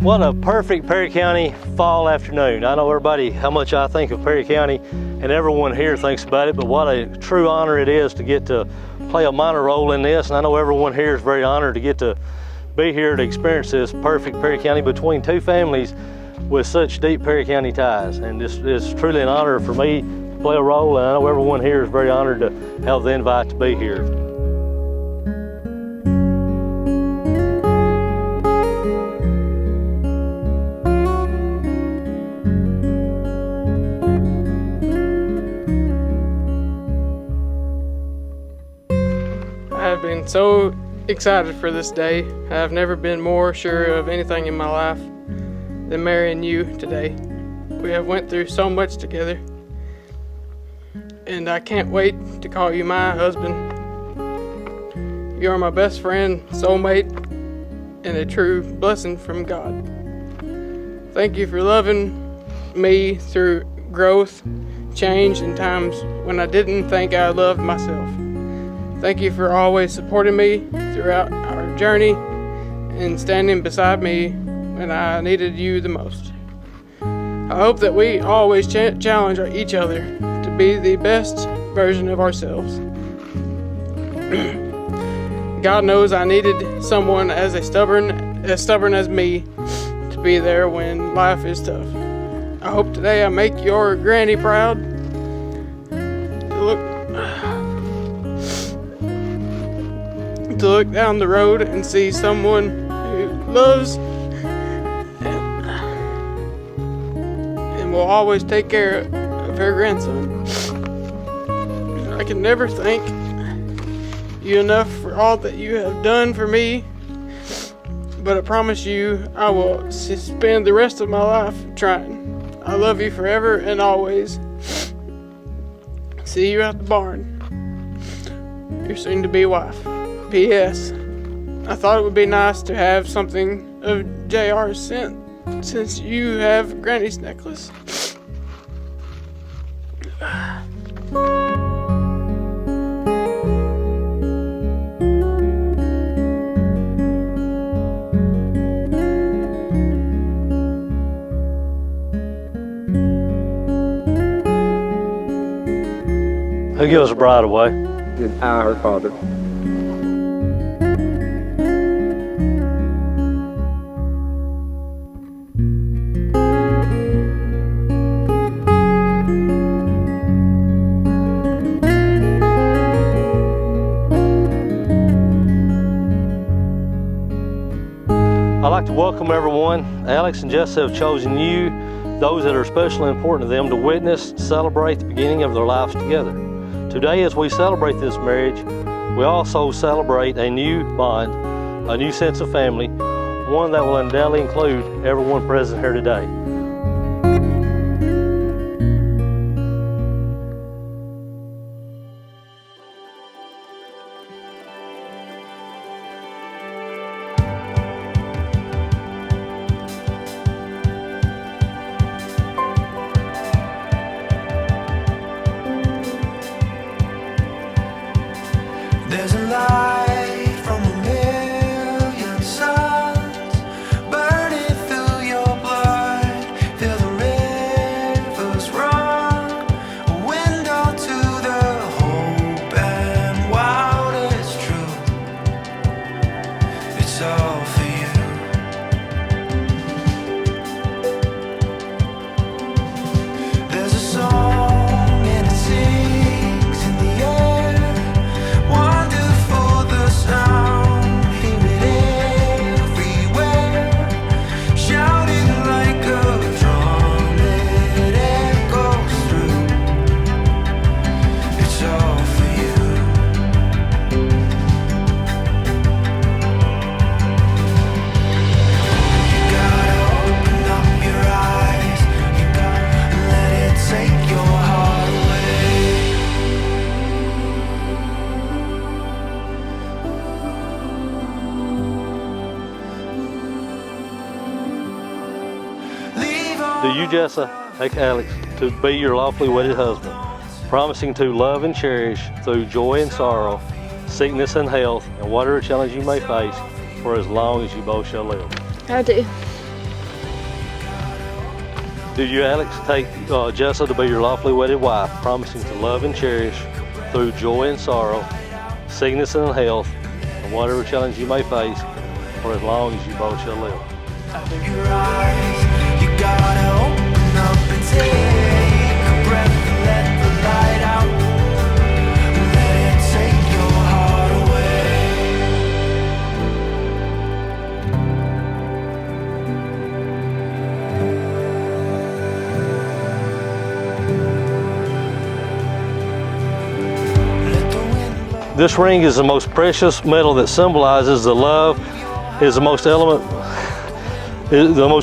What a perfect Perry County fall afternoon. I know everybody how much I think of Perry County, and everyone here thinks about it, but what a true honor it is to get to play a minor role in this. And I know everyone here is very honored to get to be here to experience this perfect Perry County between two families with such deep Perry County ties. And this is truly an honor for me to play a role, and I know everyone here is very honored to have the invite to be here. I've been so excited for this day. I've never been more sure of anything in my life than marrying you today. We have went through so much together, and I can't wait to call you my husband. You are my best friend, soulmate, and a true blessing from God. Thank you for loving me through growth, change, and times when I didn't think I loved myself. Thank you for always supporting me throughout our journey and standing beside me when I needed you the most. I hope that we always challenge each other to be the best version of ourselves. God knows I needed someone as stubborn as me to be there when life is tough. I hope today I make your granny proud. To look down the road and see someone who loves and will always take care of her grandson. I can never thank you enough for all that you have done for me, but I promise you I will spend the rest of my life trying. I love you forever and always. See you at the barn. Your soon-to-be wife. P.S. I thought it would be nice to have something of JR's scent since you have Granny's necklace. Who gives a bride away? I, her father. I'd like to welcome everyone. Alex and Jessa have chosen you, those that are especially important to them, to witness and celebrate the beginning of their lives together. Today, as we celebrate this marriage, we also celebrate a new bond, a new sense of family, one that will undoubtedly include everyone present here today. There's a light from a million suns burning through your blood. Feel the rivers run, a window to the hope and wildest truth. It's all for you. There's a song and it sings in the air. Wonderful the sound, hear it everywhere, shouting like a drum that echoes through. It's all for you. You gotta open up your eyes, you gotta let it take your heart away. Do you, Jessa, take Alex to be your lawfully wedded husband, promising to love and cherish through joy and sorrow, sickness and health, and whatever challenge you may face, for as long as you both shall live? I do. Do you, Alex, take Jessa to be your lawfully wedded wife, promising to love and cherish through joy and sorrow, sickness and health, and whatever challenge you may face, for as long as you both shall live? Your eyes, you gotta open up and take a breath and let the light out. Let it take your heart away. Let the wind blow. This ring is the most precious metal that symbolizes the love is the most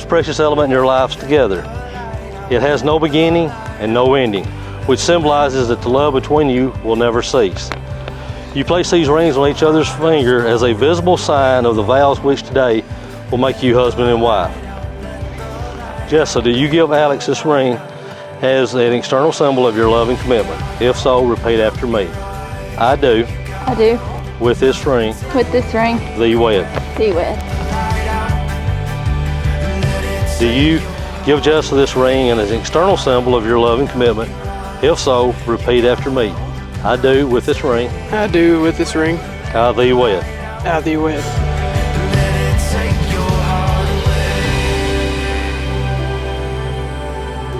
precious element in your lives together. It has no beginning and no ending, which symbolizes that the love between you will never cease. You place these rings on each other's finger as a visible sign of the vows which today will make you husband and wife. Jessa, do you give Alex this ring as an external symbol of your love and commitment? If so, repeat after me. I do. I do. With this ring. With this ring. Thee wed. Thee wed. Do you give Jessa this ring as an external symbol of your love and commitment? If so, repeat after me. I do with this ring. I do with this ring. I thee wed. I thee wed. Let it take your heart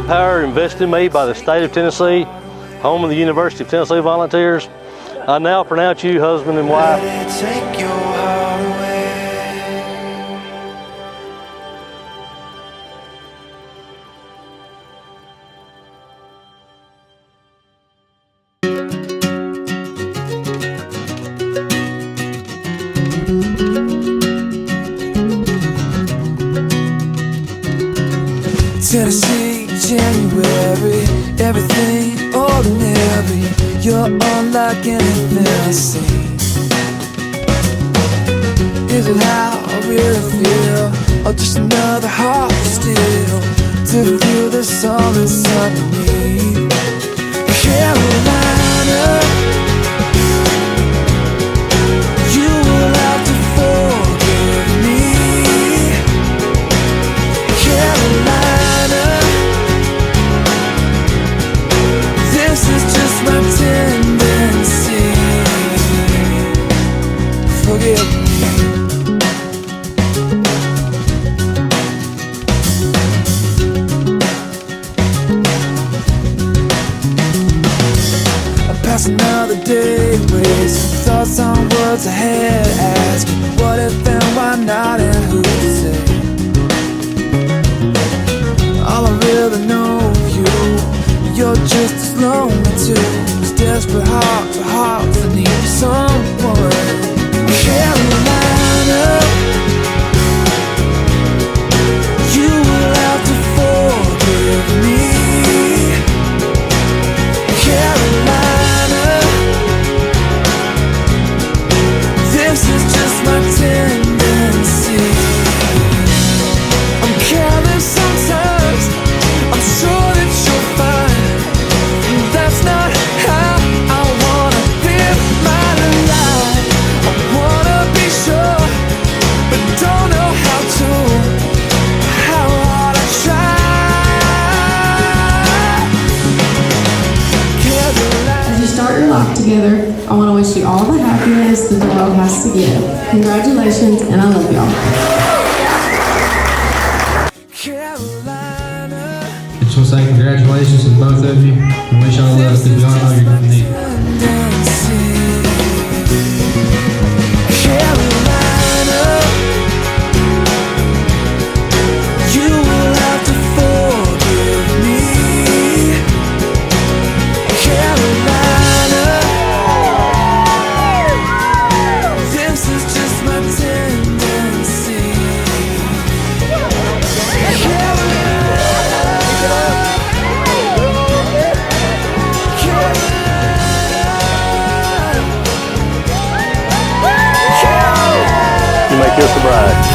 away. Power invested in me by the state of Tennessee, home of the University of Tennessee Volunteers. I now pronounce you husband and wife. Let it take your heart away. Tennessee, January, everything ordinary. You're unlike anything I've seen. Is it how I really feel, or just another heart still to feel the sun inside of me? Carolina, you will have to forgive me. Carolina, this is just my tendency. Forgive me. I pass another day, wasting thoughts on words I had, asking what if and why not and who to say. All I really know of you, you're just as lonely too, as desperate heart to heart that need someone. Carolina, you will have to forgive me. Carolina, this is just my tendency. I'm careless sometimes, I'm sure that you'll find that's not how I wanna live my life. I wanna be sure, but don't know how to. How hard I try. As you start your life together, I want to wish you all the happiness that the world has to give. Congratulations, and I love y'all. Carolina, I just want to say congratulations to both of you and wish y'all luck because we all know you're going to need it. Carolina, you will have to forgive me. Carolina, this is just my tendency. You make this a bride.